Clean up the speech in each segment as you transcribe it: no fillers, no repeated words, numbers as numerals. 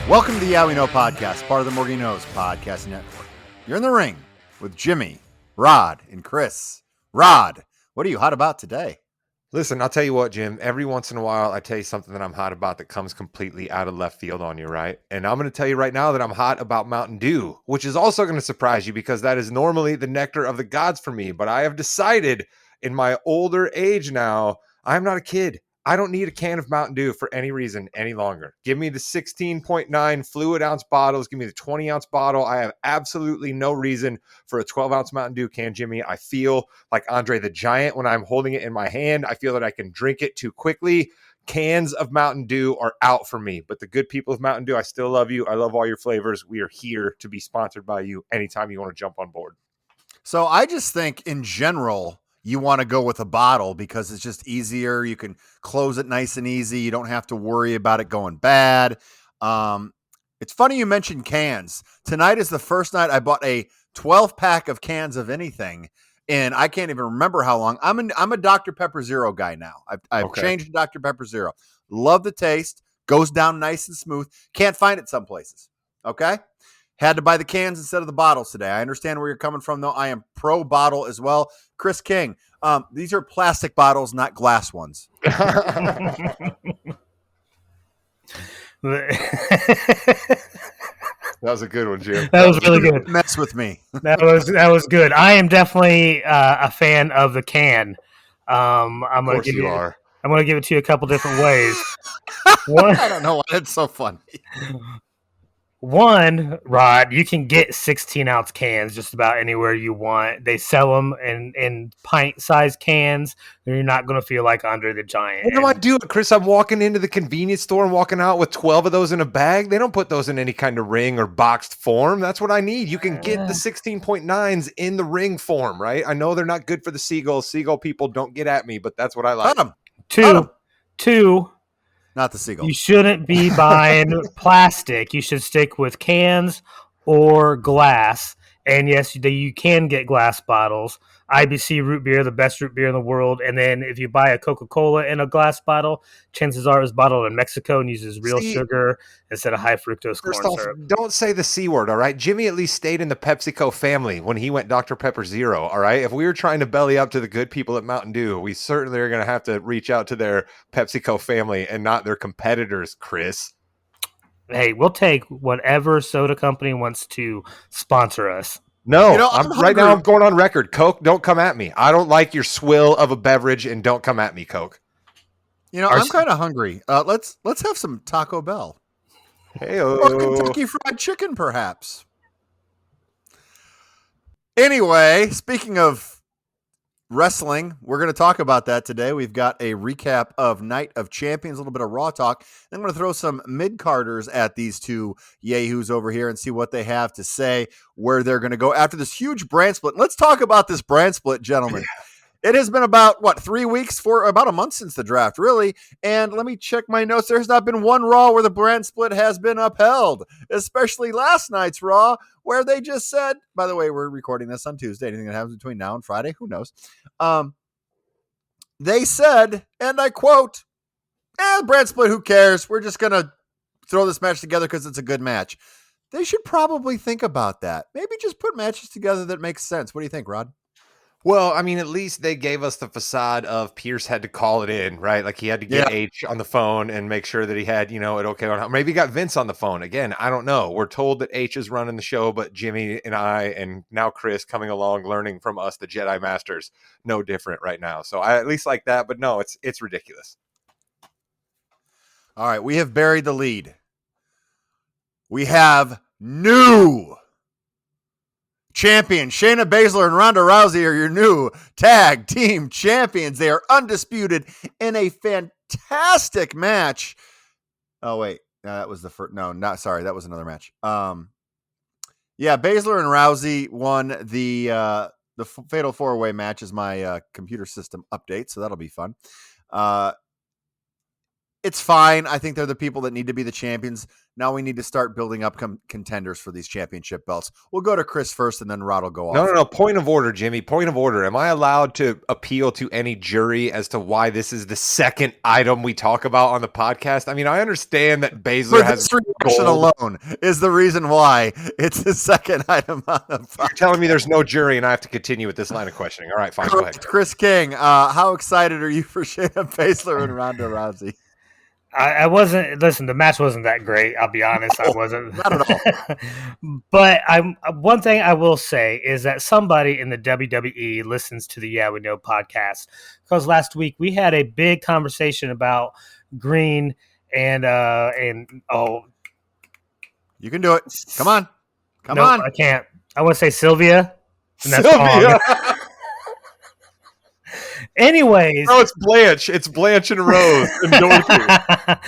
Welcome to the Yeah We Know podcast, part of the Morgan Knows podcast network. You're in the ring with Jimmy, Rod, and Chris. Rod, what are you hot about today? Listen, I'll tell you what, Jim. Every once in a while, I tell you something that I'm hot about that comes completely out of left field on you, right? And I'm going to tell you right now that I'm hot about Mountain Dew, which is also going to surprise you because that is normally the nectar of the gods for me. But I have decided in my older age now, I'm not a kid. I don't need a can of Mountain Dew for any reason any longer. Give me the 16.9 fluid ounce bottles. Give me the 20 ounce bottle. I have absolutely no reason for a 12 ounce Mountain Dew can, Jimmy. I feel like Andre the Giant when I'm holding it in my hand. I feel that I can drink it too quickly. Cans of Mountain Dew are out for me, but the good people of Mountain Dew, I still love you. I love all your flavors. We are here to be sponsored by you anytime you want to jump on board. So I just think in general, you want to go with a bottle because it's just easier. You can close it nice and easy. You don't have to worry about it going bad. It's funny you mentioned cans. Tonight is the first night I bought a 12 pack of cans of anything, and I can't even remember how long. I'm a Dr. Pepper Zero guy now. I've changed to Dr. Pepper Zero. Love the taste. Goes down nice and smooth. Can't find it some places. Okay? Had to buy the cans instead of the bottles today. I understand where you're coming from, though. I am pro bottle as well. Chris King, these are plastic bottles, not glass ones. That was a good one, Jim. That was really good. Mess with me. That was good. I am definitely a fan of the can. I'm going to give it to you a couple different ways. One, I don't know why it's so funny. One, Rod, you can get 16-ounce cans just about anywhere you want. They sell them in pint-sized cans. And you're not going to feel like Andre the Giant. What do I do, Chris? I'm walking into the convenience store and walking out with 12 of those in a bag. They don't put those in any kind of ring or boxed form. That's what I need. You can get the 16.9s in the ring form, right? I know they're not good for the seagulls. Seagull people, don't get at me, but that's what I like. Two. Not the seagull. You shouldn't be buying plastic. You should stick with cans or glass. And yes, you can get glass bottles. IBC root beer, the best root beer in the world. And then if you buy a Coca-Cola in a glass bottle, chances are it's bottled in Mexico and uses real sugar instead of high fructose corn syrup. Don't say the C word, all right? Jimmy at least stayed in the PepsiCo family when he went Dr. Pepper Zero, all right? If we were trying to belly up to the good people at Mountain Dew, we certainly are going to have to reach out to their PepsiCo family and not their competitors, Chris. Hey, we'll take whatever soda company wants to sponsor us. No, right now I'm going on record. Coke, don't come at me. I don't like your swill of a beverage, and don't come at me, Coke. I'm kind of hungry. Let's have some Taco Bell. Hey-o. Or Kentucky Fried Chicken, perhaps. Anyway, speaking of wrestling, we're going to talk about that today. We've got a recap of Night of Champions, a little bit of Raw talk. Then I'm going to throw some mid-carders at these two yahoos over here and see what they have to say, where they're going to go after this huge brand split. Let's talk about this brand split, gentlemen. It has been about, 3 weeks, for about a month since the draft, really. And let me check my notes. There's not been one Raw where the brand split has been upheld, especially last night's Raw, where they just said, by the way, we're recording this on Tuesday. Anything that happens between now and Friday, who knows? They said, and I quote, brand split, who cares? We're just going to throw this match together because it's a good match. They should probably think about that. Maybe just put matches together that make sense. What do you think, Rod? Well, I mean, at least they gave us the facade of Pierce had to call it in, right? Like he had to get H on the phone and make sure that he had, it okay on. Maybe he got Vince on the phone. Again, I don't know. We're told that H is running the show, but Jimmy and I, and now Chris coming along, learning from us, the Jedi Masters, no different right now. So I at least like that, but no, it's ridiculous. All right, we have buried the lead. We have new champion Shayna Baszler and Ronda Rousey are your new tag team champions. They are undisputed in a fantastic match. Oh wait, that was the first. No, not sorry. That was another match. Baszler and Rousey won the Fatal 4-Way match. Is my computer system update, so that'll be fun. It's fine. I think they're the people that need to be the champions. Now we need to start building up contenders for these championship belts. We'll go to Chris first, and then Rod will go off. No. Point of order, Jimmy. Point of order. Am I allowed to appeal to any jury as to why this is the second item we talk about on the podcast? I mean, I understand that Baszler has this reaction alone is the reason why it's the second item on the podcast. You're telling me there's no jury, and I have to continue with this line of questioning. All right, fine. Go ahead. Chris King, how excited are you for Shayna Baszler and Ronda Rousey? I wasn't. Listen, the match wasn't that great. I'll be honest. I wasn't. Not at all. But one thing I will say is that somebody in the WWE listens to the Yeah We Know podcast, because last week we had a big conversation about Green and you can do it. Come on. I can't. I want to say Sylvia. And that's Sylvia. Anyways. No, it's Blanche. It's Blanche and Rose and Dorothy.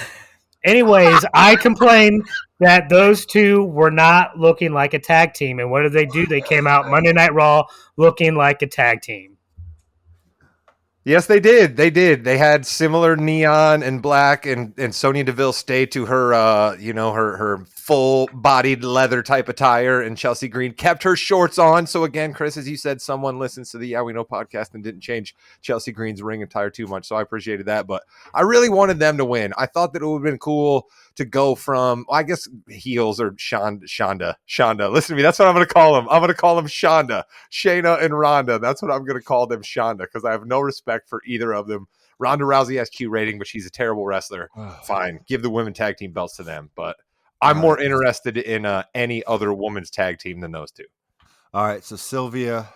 Anyways, I complained that those two were not looking like a tag team. And what did they do? They came out Monday Night Raw looking like a tag team. Yes, they did. They had similar neon and black, and Sonya Deville stayed to her, her full-bodied leather type attire, and Chelsea Green kept her shorts on. So again, Chris, as you said, someone listens to the Yeah We Know podcast and didn't change Chelsea Green's ring attire too much, so I appreciated that. But I really wanted them to win. I thought that it would have been cool to go from, I guess, heels or Shonda. Listen to me. That's what I'm going to call them. I'm going to call them Shonda. Shayna and Ronda. That's what I'm going to call them, Shonda, because I have no respect for either of them. Ronda Rousey has Q rating, but she's a terrible wrestler. Fine. Give the women tag team belts to them. But I'm more interested in any other women's tag team than those two. All right. So Sylvia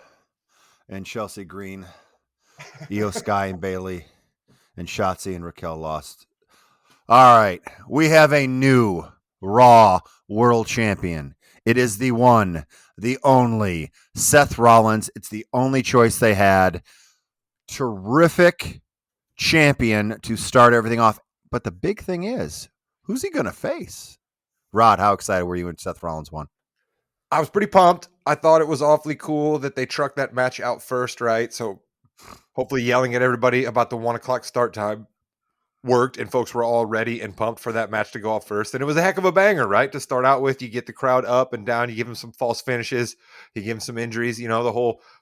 and Chelsea Green, Io Sky and Bailey, and Shotzi and Raquel lost. All right, we have a new Raw World Champion. It is the one, the only Seth Rollins. It's the only choice they had. Terrific champion to start everything off. But the big thing is, who's he going to face? Rod, how excited were you when Seth Rollins won? I was pretty pumped. I thought it was awfully cool that they trucked that match out first, right? So hopefully yelling at everybody about the 1 o'clock start time worked, and folks were all ready and pumped for that match to go off first. And it was a heck of a banger, right? To start out with, you get the crowd up and down, you give them some false finishes, you give them some injuries, the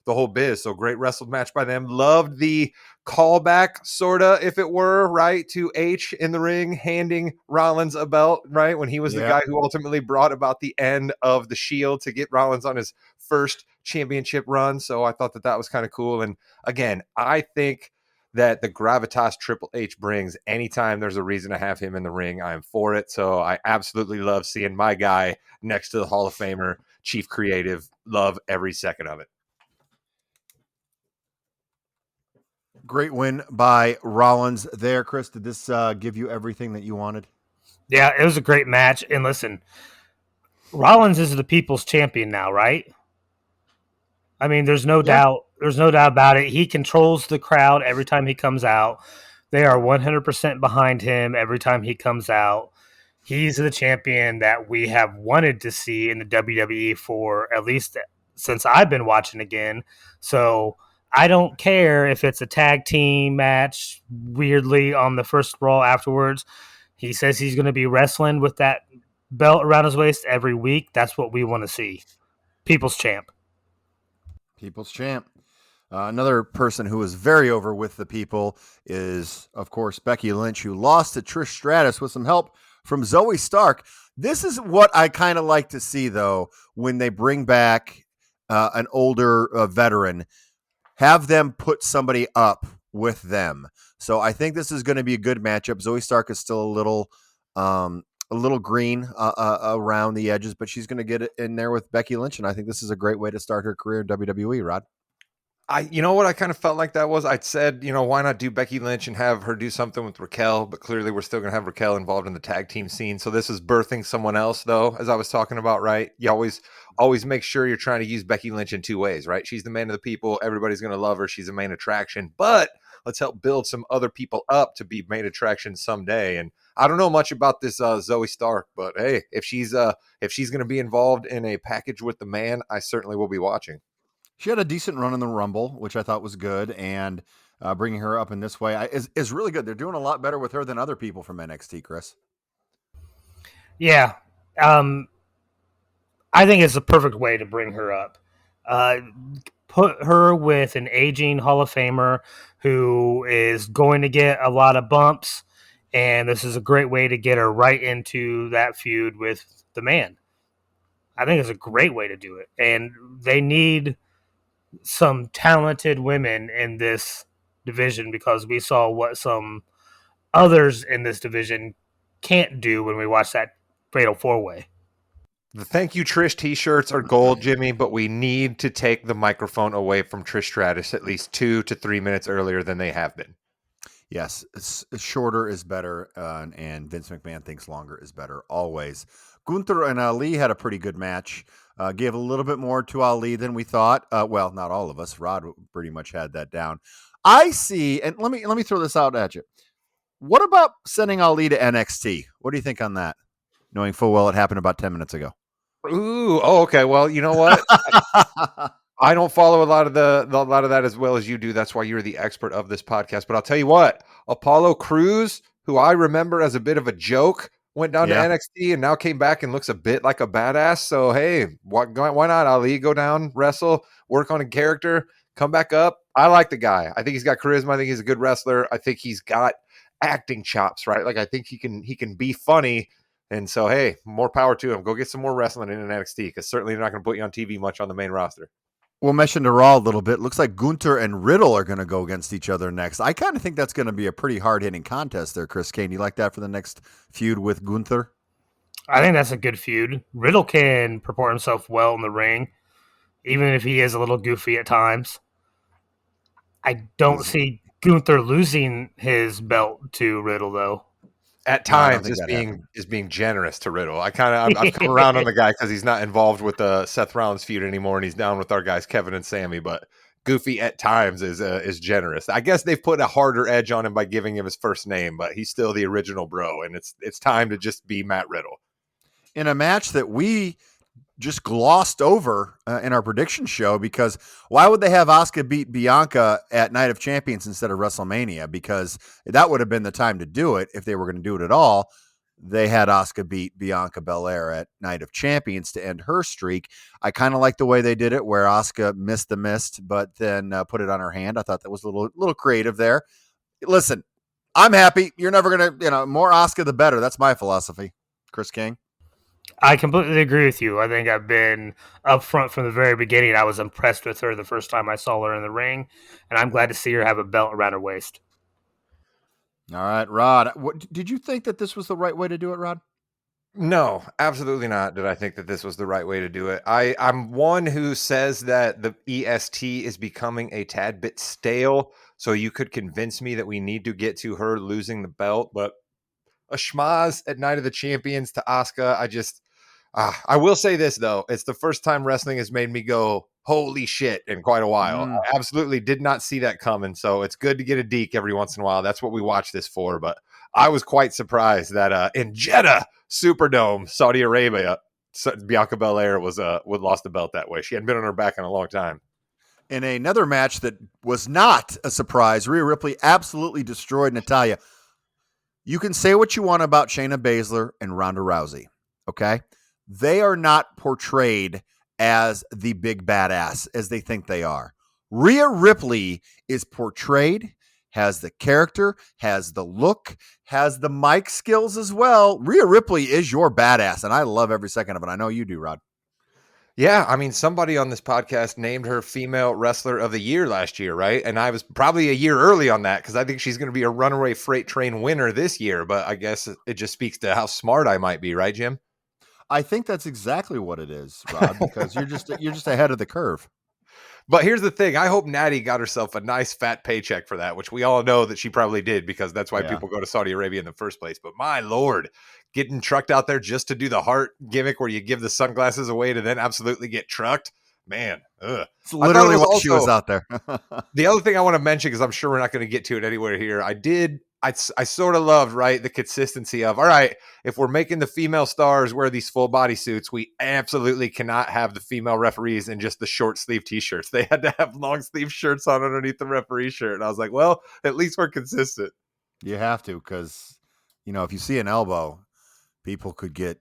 whole biz. So great wrestled match by them. Loved the callback, sorta, if it were, right, to H in the ring, handing Rollins a belt, right, when he was the guy who ultimately brought about the end of the Shield to get Rollins on his first championship run. So I thought that was kind of cool. And again, I think that the gravitas Triple H brings, anytime there's a reason to have him in the ring, I'm for it. So I absolutely love seeing my guy next to the Hall of Famer, Chief Creative. Love every second of it. Great win by Rollins there. Chris, did this give you everything that you wanted? Yeah, it was a great match. And listen, Rollins is the people's champion now, right? I mean, there's no doubt. There's no doubt about it. He controls the crowd every time he comes out. They are 100% behind him every time he comes out. He's the champion that we have wanted to see in the WWE for at least since I've been watching again. So I don't care if it's a tag team match, weirdly, on the first Raw afterwards. He says he's going to be wrestling with that belt around his waist every week. That's what we want to see. People's champ. People's champ. Another person who is very over with the people is, of course, Becky Lynch, who lost to Trish Stratus with some help from Zoe Stark. This is what I kind of like to see, though, when they bring back an older veteran, have them put somebody up with them. So I think this is going to be a good matchup. Zoe Stark is still a little green around the edges, but she's going to get it in there with Becky Lynch, and I think this is a great way to start her career in WWE, Rod. You know what I kind of felt like that was? I said, why not do Becky Lynch and have her do something with Raquel? But clearly we're still going to have Raquel involved in the tag team scene. So this is birthing someone else, though, as I was talking about, right? You always make sure you're trying to use Becky Lynch in two ways, right? She's the man of the people. Everybody's going to love her. She's a main attraction. But let's help build some other people up to be main attraction someday. And I don't know much about this Zoe Stark, but hey, if she's going to be involved in a package with the man, I certainly will be watching. She had a decent run in the Rumble, which I thought was good, and bringing her up in this way is really good. They're doing a lot better with her than other people from NXT, Chris. Yeah. I think it's the perfect way to bring her up. Put her with an aging Hall of Famer who is going to get a lot of bumps, and this is a great way to get her right into that feud with the man. I think it's a great way to do it, and they need some talented women in this division because we saw what some others in this division can't do when we watched that Fatal 4-Way. The Thank You Trish t-shirts are gold, Jimmy, but we need to take the microphone away from Trish Stratus at least 2 to 3 minutes earlier than they have been. Yes, shorter is better, and Vince McMahon thinks longer is better always. Gunther and Ali had a pretty good match. Gave a little bit more to Ali than we thought. Well, not all of us. Rod pretty much had that down. I see, and let me throw this out at you. What about sending Ali to NXT? What do you think on that? Knowing full well it happened about 10 minutes ago. Ooh, oh, okay. Well, you know what? I don't follow a lot of that as well as you do. That's why you're the expert of this podcast. But I'll tell you what, Apollo Crews, who I remember as a bit of a joke, went down to NXT and now came back and looks a bit like a badass. So, hey, why not, Ali? Go down, wrestle, work on a character, come back up. I like the guy. I think he's got charisma. I think he's a good wrestler. I think he's got acting chops, right? Like, I think he can be funny. And so, hey, more power to him. Go get some more wrestling in NXT because certainly they're not going to put you on TV much on the main roster. We'll mention to Raw a little bit. Looks like Gunther and Riddle are going to go against each other next. I kind of think that's going to be a pretty hard-hitting contest there, Chris Kane. You like that for the next feud with Gunther? I think that's a good feud. Riddle can purport himself well in the ring, even if he is a little goofy at times. I don't see Gunther losing his belt to Riddle, though. At times, is being generous to Riddle. I've come around on the guy because he's not involved with the Seth Rollins feud anymore, and he's down with our guys Kevin and Sammy. But goofy at times is generous. I guess they've put a harder edge on him by giving him his first name, but he's still the original bro, and it's time to just be Matt Riddle. In a match that we just glossed over in our prediction show, because why would they have Asuka beat Bianca at Night of Champions instead of WrestleMania? Because that would have been the time to do it if they were going to do it at all. They had Asuka beat Bianca Belair at Night of Champions to end her streak. I kind of like the way they did it, where Asuka missed the mist, but then put it on her hand. I thought that was a little creative there. Listen, I'm happy. You're never going to, more Asuka the better. That's my philosophy. Chris King. I completely agree with you. I think I've been upfront from the very beginning. I was impressed with her the first time I saw her in the ring, and I'm glad to see her have a belt around her waist. All right, Rod. Did you think that this was the right way to do it, Rod? No, absolutely not. Did I think that this was the right way to do it? I'm one who says that the EST is becoming a tad bit stale, so you could convince me that we need to get to her losing the belt, but a schmaz at Night of the Champions to Asuka, I will say this, though. It's the first time wrestling has made me go, holy shit, in quite a while. I absolutely did not see that coming, so it's good to get a deke every once in a while. That's what we watch this for, but I was quite surprised that in Jeddah Superdome, Saudi Arabia, Bianca Belair would lost the belt that way. She hadn't been on her back in a long time. In another match that was not a surprise, Rhea Ripley absolutely destroyed Natalya. You can say what you want about Shayna Baszler and Ronda Rousey, okay? They are not portrayed as the big badass as they think they are. Rhea Ripley is portrayed, has the character, has the look, has the mic skills as well. Rhea Ripley is your badass, and I love every second of it. I know you do, Rod. Yeah, I mean, somebody on this podcast named her Female Wrestler of the Year last year, right? And I was probably a year early on that because I think she's going to be a runaway freight train winner this year. But I guess it just speaks to how smart I might be, right, Jim? I think that's exactly what it is, Rod, because you're just ahead of the curve. But here's the thing. I hope Natty got herself a nice fat paycheck for that, which we all know that she probably did because that's why people go to Saudi Arabia in the first place. But my Lord, getting trucked out there just to do the heart gimmick where you give the sunglasses away to then absolutely get trucked. Man, it's literally what she was out there. The other thing I want to mention, because I'm sure we're not going to get to it anywhere here. I did I sort of loved, right, the consistency of, all right, if we're making the female stars wear these full body suits, we absolutely cannot have the female referees in just the short sleeve t-shirts. They had to have long sleeve shirts on underneath the referee shirt. And I was like, well, at least we're consistent. You have to, because, if you see an elbow, people could get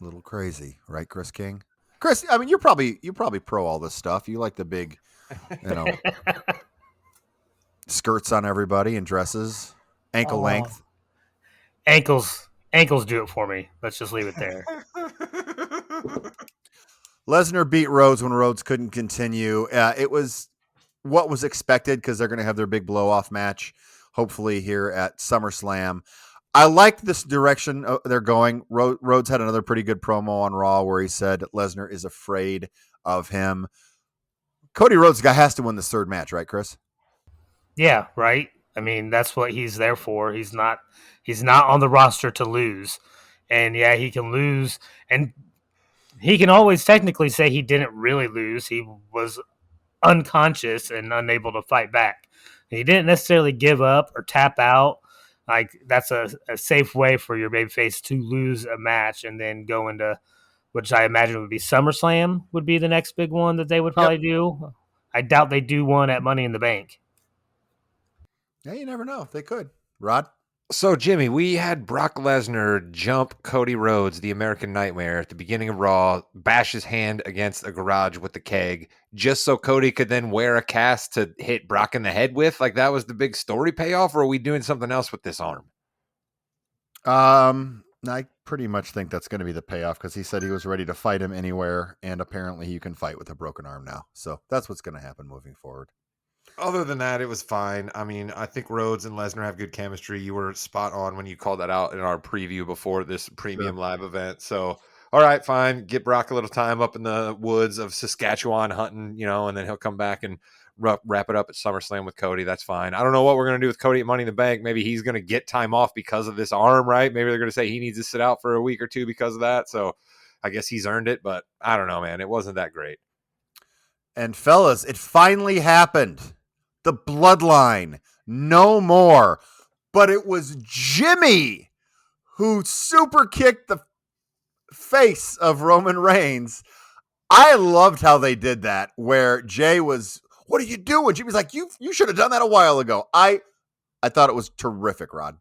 a little crazy, right, Chris King? Chris, I mean, you're probably pro all this stuff. You like the big, skirts on everybody and dresses, ankle length. Ankles do it for me. Let's just leave it there. Lesnar beat Rhodes when Rhodes couldn't continue. It was what was expected because they're going to have their big blow-off match, hopefully here at SummerSlam. I like this direction they're going. Rhodes had another pretty good promo on Raw where he said Lesnar is afraid of him. Cody Rhodes guy has to win this third match, right, Chris? Yeah, right. I mean, that's what he's there for. He's not on the roster to lose. And yeah, he can lose, and he can always technically say he didn't really lose. He was unconscious and unable to fight back. He didn't necessarily give up or tap out. Like, that's a safe way for your babyface to lose a match and then go into, which I imagine would be SummerSlam would be the next big one that they would probably do. I doubt they do one at Money in the Bank. Yeah, you never know. They could. Rod? So, Jimmy, we had Brock Lesnar jump Cody Rhodes, the American Nightmare, at the beginning of Raw, bash his hand against a garage with the keg, just so Cody could then wear a cast to hit Brock in the head with. Like, that was the big story payoff, or are we doing something else with this arm? I pretty much think that's going to be the payoff because he said he was ready to fight him anywhere, and apparently you can fight with a broken arm now. So that's what's going to happen moving forward. Other than that, it was fine. I mean, I think Rhodes and Lesnar have good chemistry. You were spot on when you called that out in our preview before this premium live event. So, all right, fine. Get Brock a little time up in the woods of Saskatchewan hunting, and then he'll come back and wrap it up at SummerSlam with Cody. That's fine. I don't know what we're going to do with Cody at Money in the Bank. Maybe he's going to get time off because of this arm, right? Maybe they're going to say he needs to sit out for a week or two because of that. So I guess he's earned it, but I don't know, man. It wasn't that great. And fellas, it finally happened. The bloodline, no more. But it was Jimmy who super kicked the face of Roman Reigns. I loved how they did that, where Jay was, "What are you doing?" Jimmy's like, you should have done that a while ago. I thought it was terrific, Rod.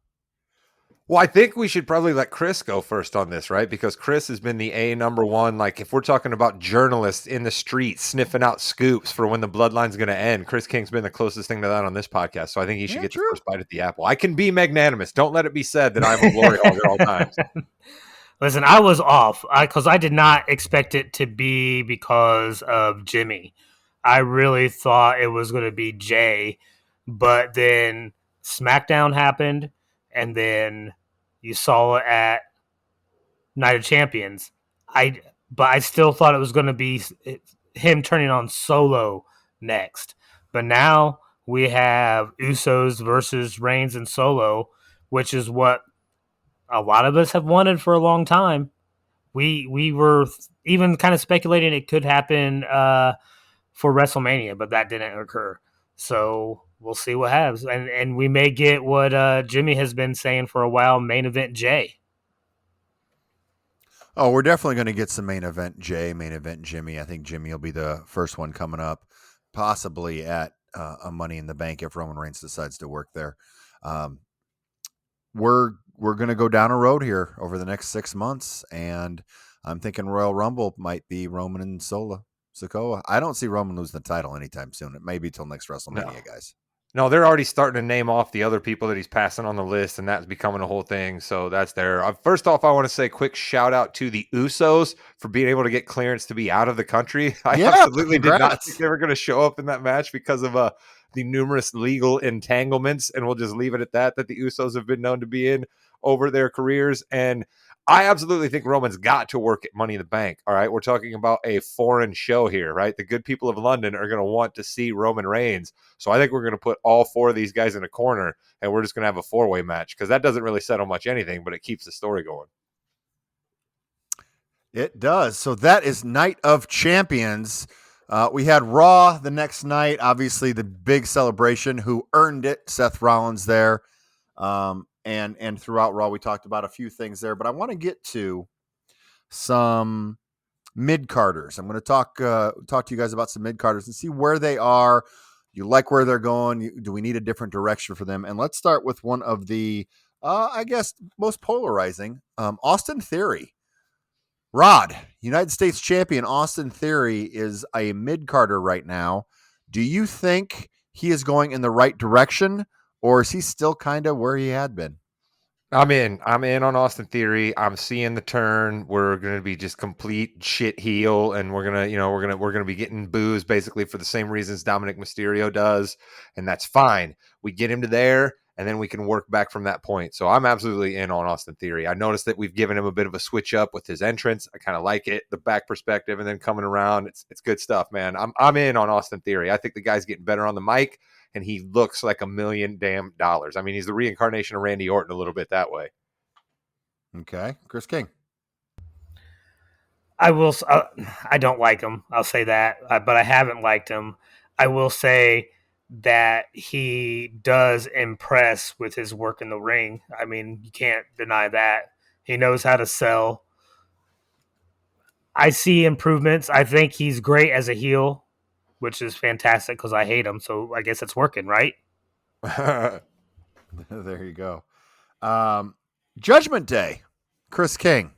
Well, I think we should probably let Chris go first on this, right? Because Chris has been the number one. Like, if we're talking about journalists in the street sniffing out scoops for when the bloodline's going to end, Chris King's been the closest thing to that on this podcast. So I think he should get the first bite at the apple. I can be magnanimous. Don't let it be said that I'm a glory hog at all times. Listen, I was off because I did not expect it to be because of Jimmy. I really thought it was going to be Jay, but then SmackDown happened. And then you saw it at Night of Champions. But I still thought it was going to be him turning on Solo next. But now we have Usos versus Reigns and Solo, which is what a lot of us have wanted for a long time. We were even kind of speculating it could happen for WrestleMania, but that didn't occur. So we'll see what happens. And we may get what Jimmy has been saying for a while, main event Jay. Oh, we're definitely going to get some main event Jay, main event Jimmy. I think Jimmy will be the first one coming up, possibly at a Money in the Bank if Roman Reigns decides to work there. We're going to go down a road here over the next 6 months, and I'm thinking Royal Rumble might be Roman and Sikoa. I don't see Roman losing the title anytime soon. It may be till next WrestleMania, guys. No, they're already starting to name off the other people that he's passing on the list, and that's becoming a whole thing. So that's there. First off, I want to say a quick shout out to the Usos for being able to get clearance to be out of the country. I absolutely did not think they were going to show up in that match because of the numerous legal entanglements, and we'll just leave it at that the Usos have been known to be in over their careers. And I absolutely think Roman's got to work at Money in the Bank. All right. We're talking about a foreign show here, right? The good people of London are going to want to see Roman Reigns. So I think we're going to put all four of these guys in a corner and we're just going to have a four-way match because that doesn't really settle much anything, but it keeps the story going. It does. So that is Night of Champions. We had Raw the next night, obviously the big celebration. Who earned it? Seth Rollins there. And throughout Raw, we talked about a few things there, but I want to get to some mid-carders. I'm going to talk to you guys about some mid-carders and see where they are. You like where they're going? Do we need a different direction for them? And let's start with one of the, I guess, most polarizing, Austin Theory. Rod, United States champion Austin Theory is a mid-carder right now. Do you think he is going in the right direction, or is he still kind of where he had been? I'm in on Austin Theory. I'm seeing the turn. We're going to be just complete shit heel, and we're going to be getting boos basically for the same reasons Dominic Mysterio does, and that's fine. We get him to there, and then we can work back from that point. So I'm absolutely in on Austin Theory. I noticed that we've given him a bit of a switch up with his entrance. I kind of like it, the back perspective, and then coming around. It's good stuff, man. I'm in on Austin Theory. I think the guy's getting better on the mic, and he looks like $1 million damn dollars. I mean, he's the reincarnation of Randy Orton a little bit that way. Okay, Chris King. I will. I don't like him. I'll say that, but I haven't liked him. I will say that he does impress with his work in the ring. I mean, you can't deny that. He knows how to sell. I see improvements. I think he's great as a heel, which is fantastic because I hate him. So I guess it's working, right? There you go. Judgment Day, Chris King.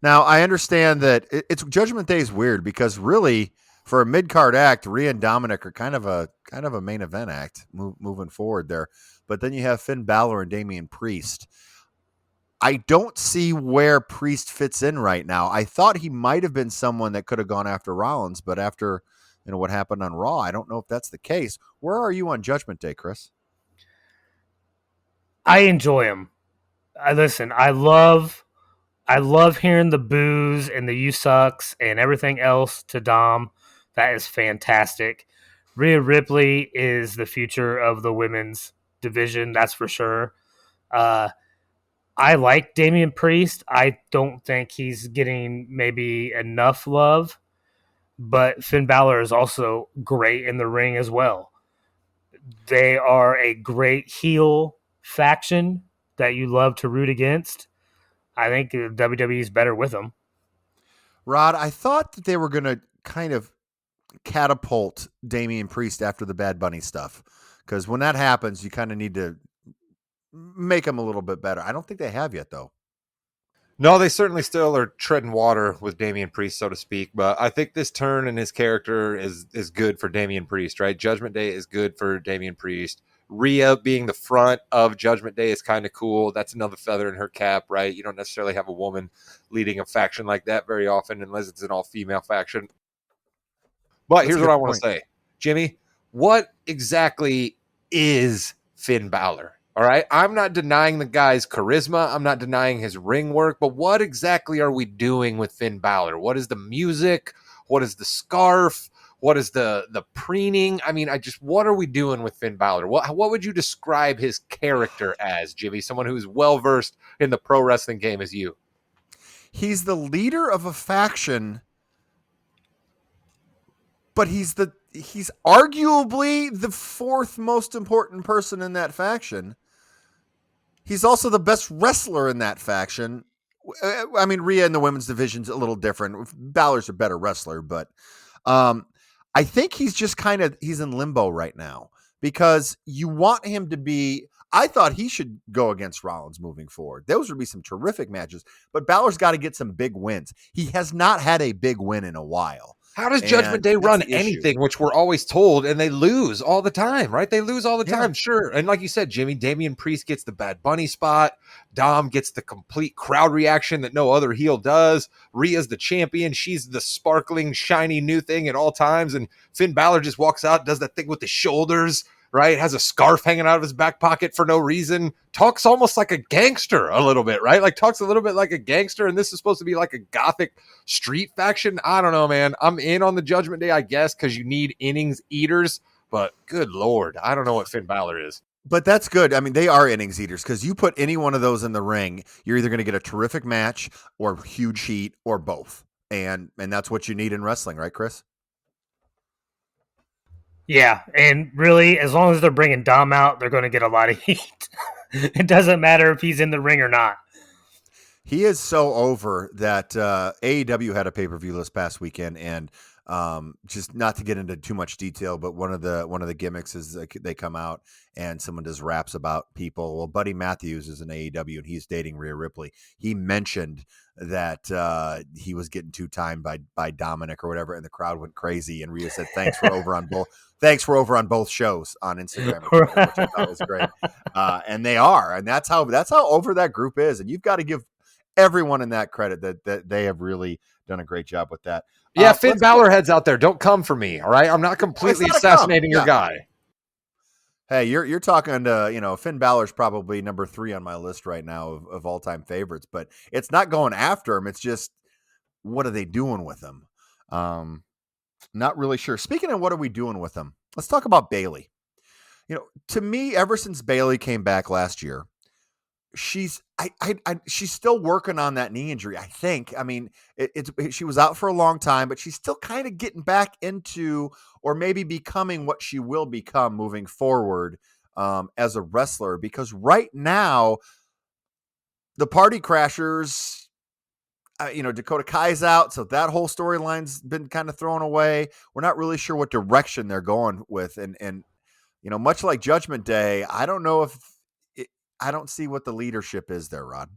Now I understand that it's Judgment Day is weird because really for a mid-card act, Rhea and Dominic are kind of a main event act moving forward there. But then you have Finn Balor and Damian Priest. I don't see where Priest fits in right now. I thought he might have been someone that could have gone after Rollins, but after what happened on Raw, I don't know if that's the case. Where are you on Judgment Day, Chris? I enjoy him. I love hearing the boos and the you sucks and everything else to Dom. That is fantastic. Rhea Ripley is the future of the women's division, that's for sure. I like Damian Priest. I don't think he's getting maybe enough love, but Finn Balor is also great in the ring as well. They are a great heel faction that you love to root against. I think WWE is better with them. Rod, I thought that they were going to kind of catapult Damian Priest after the Bad Bunny stuff, because when that happens, you kind of need to make him a little bit better. I don't think they have yet, though. No, they certainly still are treading water with Damian Priest, so to speak. But I think this turn in his character is good for Damian Priest, right? Judgment Day is good for Damian Priest. Rhea being the front of Judgment Day is kind of cool. That's another feather in her cap, right? You don't necessarily have a woman leading a faction like that very often unless it's an all-female faction. But here's what I want to say. Jimmy, what exactly is Finn Balor? All right, I'm not denying the guy's charisma. I'm not denying his ring work. But what exactly are we doing with Finn Balor? What is the music? What is the scarf? What is the preening? I mean, what are we doing with Finn Balor? What would you describe his character as, Jimmy? Someone who's well-versed in the pro wrestling game as you. He's the leader of a faction, but he's arguably the fourth most important person in that faction. He's also the best wrestler in that faction. I mean, Rhea in the women's division's a little different. Balor's a better wrestler, but I think he's just he's in limbo right now because you want him to be. I thought he should go against Rollins moving forward. Those would be some terrific matches, but Balor's got to get some big wins. He has not had a big win in a while. How does Judgment Day run anything, which we're always told, and they lose all the time, right? They lose all the time, sure. And like you said, Jimmy, Damian Priest gets the Bad Bunny spot. Dom gets the complete crowd reaction that no other heel does. Rhea's the champion. She's the sparkling, shiny new thing at all times. And Finn Balor just walks out, does that thing with the shoulders, right? Has a scarf hanging out of his back pocket for no reason. Talks almost like a gangster a little bit, right? Like talks a little bit like a gangster. And this is supposed to be like a gothic street faction. I don't know, man. I'm in on the Judgment Day, I guess, because you need innings eaters. But good Lord, I don't know what Finn Balor is. But that's good. I mean, they are innings eaters because you put any one of those in the ring, you're either going to get a terrific match or huge heat or both. And that's what you need in wrestling, right, Chris? Yeah, and really, as long as they're bringing Dom out, they're going to get a lot of heat. It doesn't matter if he's in the ring or not. He is so over that AEW had a pay-per-view this past weekend, and just not to get into too much detail, but one of the gimmicks is they come out and someone does raps about people. Well, Buddy Matthews is in AEW and he's dating Rhea Ripley. He mentioned that he was getting two-timed by Dominic or whatever, and the crowd went crazy. And Rhea said, "Thanks for over on both. Thanks for over on both shows on Instagram," and Twitter, which I thought was great. And they are, and that's how over that group is. And you've got to give everyone in that credit that they have really done a great job with that. Yeah, Finn Balor heads out there. Don't come for me, all right? I'm not completely assassinating your guy. Hey, you're talking to, Finn Balor's probably number 3 on my list right now of all-time favorites, but it's not going after him. It's just, what are they doing with him? Not really sure. Speaking of what are we doing with him, let's talk about Bayley. To me, ever since Bayley came back last year, she's still working on that knee injury, I think. I mean, she was out for a long time, but she's still kind of getting back into, or maybe becoming what she will become moving forward as a wrestler. Because right now, the Party Crashers, Dakota Kai's out, so that whole storyline's been kind of thrown away. We're not really sure what direction they're going with, and much like Judgment Day, I don't know if. I don't see what the leadership is there, Rod.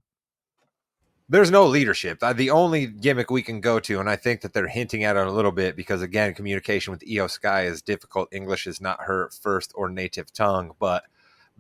There's no leadership. The only gimmick we can go to, and I think that they're hinting at it a little bit because, again, communication with Io Sky is difficult. English is not her first or native tongue, but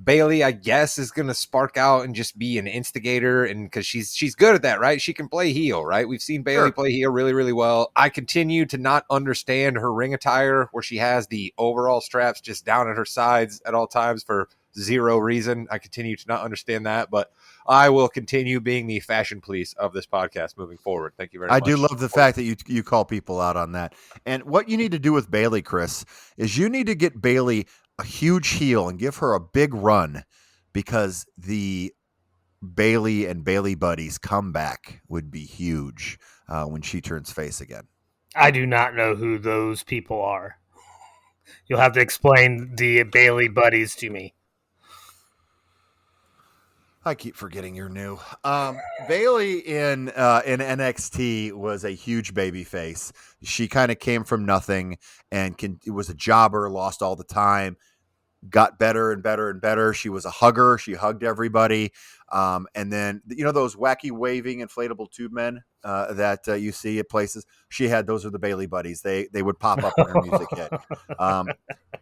Bayley, I guess, is going to spark out and just be an instigator, and because she's good at that, right? She can play heel, right? We've seen Bayley play heel really, really well. I continue to not understand her ring attire where she has the overall straps just down at her sides at all times for zero reason. I continue to not understand that, but I will continue being the fashion police of this podcast moving forward. Thank you very much. I do love the fact that you call people out on that. And what you need to do with Bayley, Chris, is you need to get Bayley a huge heel and give her a big run, because the Bayley and Bayley buddies comeback would be huge when she turns face again. I do not know who those people are. You'll have to explain the Bayley buddies to me. I keep forgetting you're new. Bayley in NXT was a huge baby face. She kind of came from nothing and was a jobber, lost all the time, got better and better and better. She was a hugger. She hugged everybody. And then, those wacky waving inflatable tube men that you see at places, she had, those are the Bayley buddies. They would pop up when her music hit.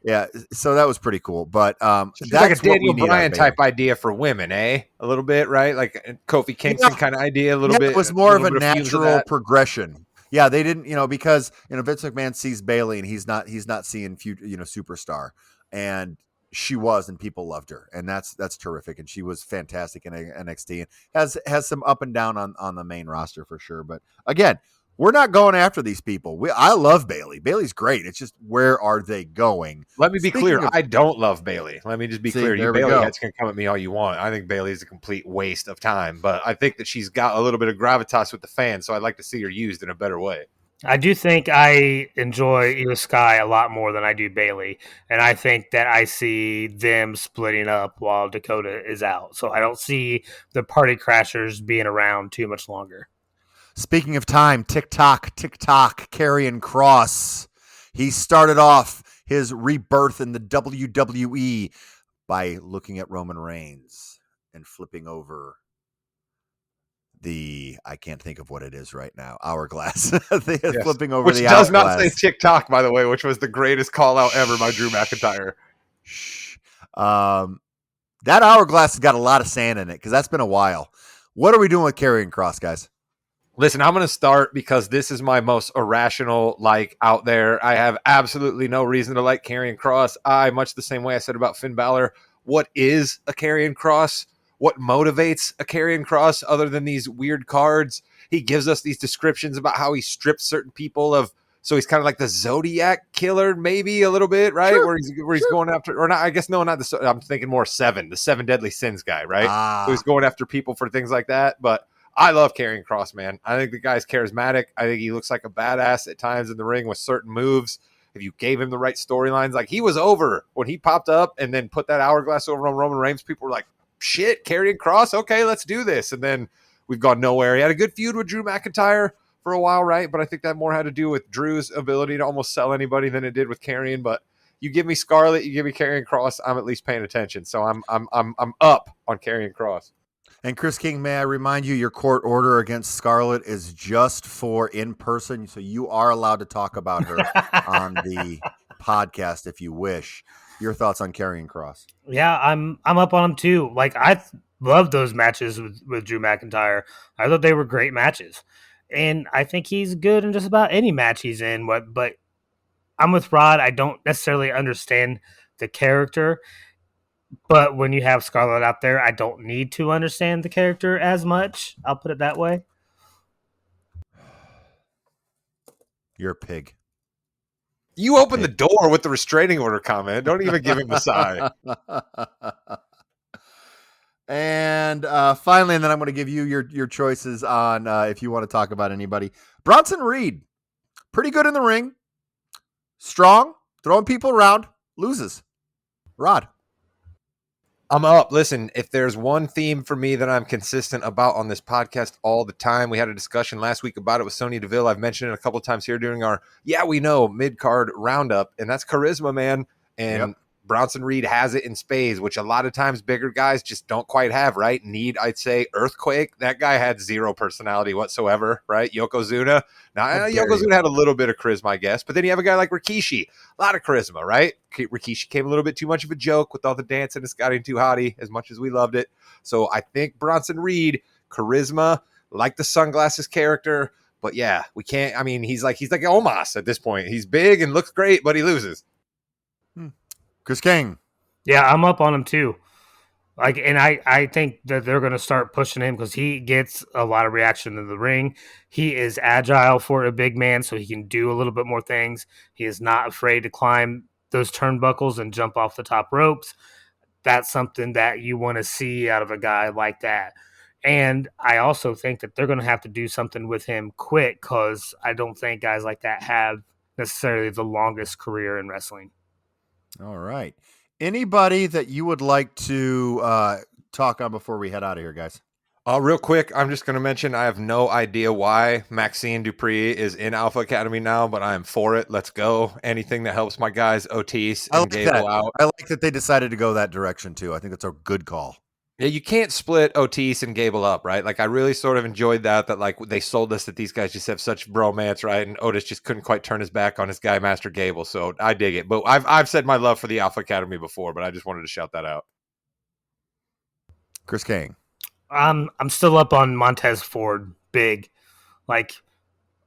Yeah, so that was pretty cool. But that's like a Daniel Bryan type idea for women, eh? A little bit, right? Like Kofi Kingston kind of idea, a little bit. It was more of a natural progression. Yeah, they didn't, because Vince McMahon sees Bayley and he's not seeing future, superstar, and she was, and people loved her, and that's terrific. And she was fantastic in NXT, and has some up and down on the main roster for sure. But again, we're not going after these people. I love Bayley. Bayley's great. It's just, where are they going? Let me be clear. I don't love Bayley. Let me just be clear. You Bayley heads can come at me all you want. I think Bayley is a complete waste of time, but I think that she's got a little bit of gravitas with the fans, so I'd like to see her used in a better way. I do think I enjoy Io Sky a lot more than I do Bayley, and I think that I see them splitting up while Dakota is out. So I don't see the Party Crashers being around too much longer. Speaking of time, tick-tock, Karrion Kross. He started off his rebirth in the WWE by looking at Roman Reigns and flipping over I can't think of what it is right now, hourglass. Flipping over the hourglass. Which does not say TikTok, by the way, which was the greatest call-out ever by Drew McIntyre. That hourglass has got a lot of sand in it, because that's been a while. What are we doing with Karrion Kross, guys? Listen, I'm going to start because this is my most irrational out there. I have absolutely no reason to like Karrion Kross. Much the same way I said about Finn Balor, what is a Karrion Kross? What motivates a Karrion Kross other than these weird cards? He gives us these descriptions about how he strips certain people of, so he's kind of like the Zodiac killer, maybe a little bit, right? Sure. Where he's going after, or not, I guess, no, not the, I'm thinking more the 7 deadly sins guy, right? So he's going after people for things like that. But I love Karrion Kross, man. I think the guy's charismatic. I think he looks like a badass at times in the ring with certain moves. If you gave him the right storylines, like he was over when he popped up and then put that hourglass over on Roman Reigns, people were like, shit, Karrion Kross, okay, let's do this. And then we've gone nowhere. He had a good feud with Drew McIntyre for a while, right? But I think that more had to do with Drew's ability to almost sell anybody than it did with Karrion. But you give me Scarlett, you give me Karrion Kross, I'm at least paying attention. So I'm up on Karrion Kross. And Chris King, may I remind you, your court order against Scarlett is just for in person, so you are allowed to talk about her on the podcast if you wish. Your thoughts on Karrion Kross? Yeah, I'm up on him too. Like, I loved those matches with Drew McIntyre. I thought they were great matches, and I think he's good in just about any match he's in. But I'm with Rod. I don't necessarily understand the character, but when you have Scarlett out there, I don't need to understand the character as much. I'll put it that way. You're a pig. You opened the door with the restraining order comment. Don't even give him a sigh. And finally, and then I'm going to give you your choices on if you want to talk about anybody. Bronson Reed, pretty good in the ring. Strong, throwing people around, loses. Rod. I'm up. Listen, if there's one theme for me that I'm consistent about on this podcast all the time, we had a discussion last week about it with Sonya Deville. I've mentioned it a couple of times here during our we know mid-card roundup, and that's charisma, man. And Bronson Reed has it in spades, which a lot of times bigger guys just don't quite have, right? I'd say Earthquake. That guy had zero personality whatsoever, right? Yokozuna. Now, Yokozuna had a little bit of charisma, I guess, but then you have a guy like Rikishi, a lot of charisma, right? Rikishi came a little bit too much of a joke with all the dancing and Scotty Too Hottie, as much as we loved it. So I think Bronson Reed, charisma, like the sunglasses character, but yeah, we can't. I mean, he's like Omos at this point. He's big and looks great, but he loses. Chris King. Yeah, I'm up on him too. And I think that they're going to start pushing him because he gets a lot of reaction in the ring. He is agile for a big man, so he can do a little bit more things. He is not afraid to climb those turnbuckles and jump off the top ropes. That's something that you want to see out of a guy like that. And I also think that they're going to have to do something with him quick because I don't think guys like that have necessarily the longest career in wrestling. All right. Anybody that you would like to talk on before we head out of here, guys? Real quick, I'm just going to mention I have no idea why Maxine Dupree is in Alpha Academy now, but I am for it. Let's go. Anything that helps my guys Otis and Gable out. I like that they decided to go that direction too. I think that's a good call. Yeah, you can't split Otis and Gable up, right? Like, I really sort of enjoyed that like they sold us that these guys just have such bromance, right? And Otis just couldn't quite turn his back on his guy, Master Gable. So I dig it. But I've said my love for the Alpha Academy before, but I just wanted to shout that out. Chris King. I'm still up on Montez Ford big. Like,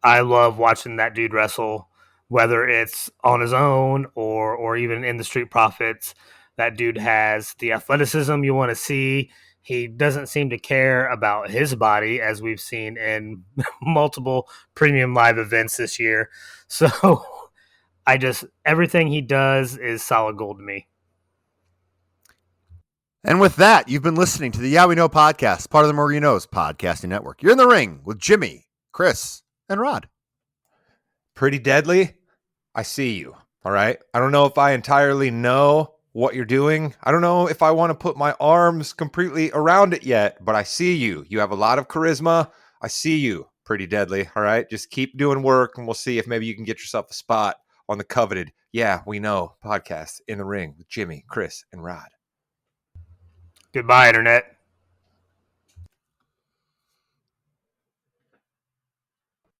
I love watching that dude wrestle, whether it's on his own or even in the Street Profits. That dude has the athleticism you want to see. He doesn't seem to care about his body, as we've seen in multiple premium live events this year. So everything he does is solid gold to me. And with that, you've been listening to the Yeah We Know podcast, part of the More You Knows podcasting network. You're in the ring with Jimmy, Chris, and Rod. Pretty deadly. I see you. All right. I don't know if I entirely know what you're doing. I don't know if I want to put my arms completely around it yet, but I see you. You have a lot of charisma. I see you. Pretty deadly. All right. Just keep doing work and we'll see if maybe you can get yourself a spot on the coveted Yeah We Know podcast in the ring with Jimmy, Chris, and Rod. Goodbye, Internet.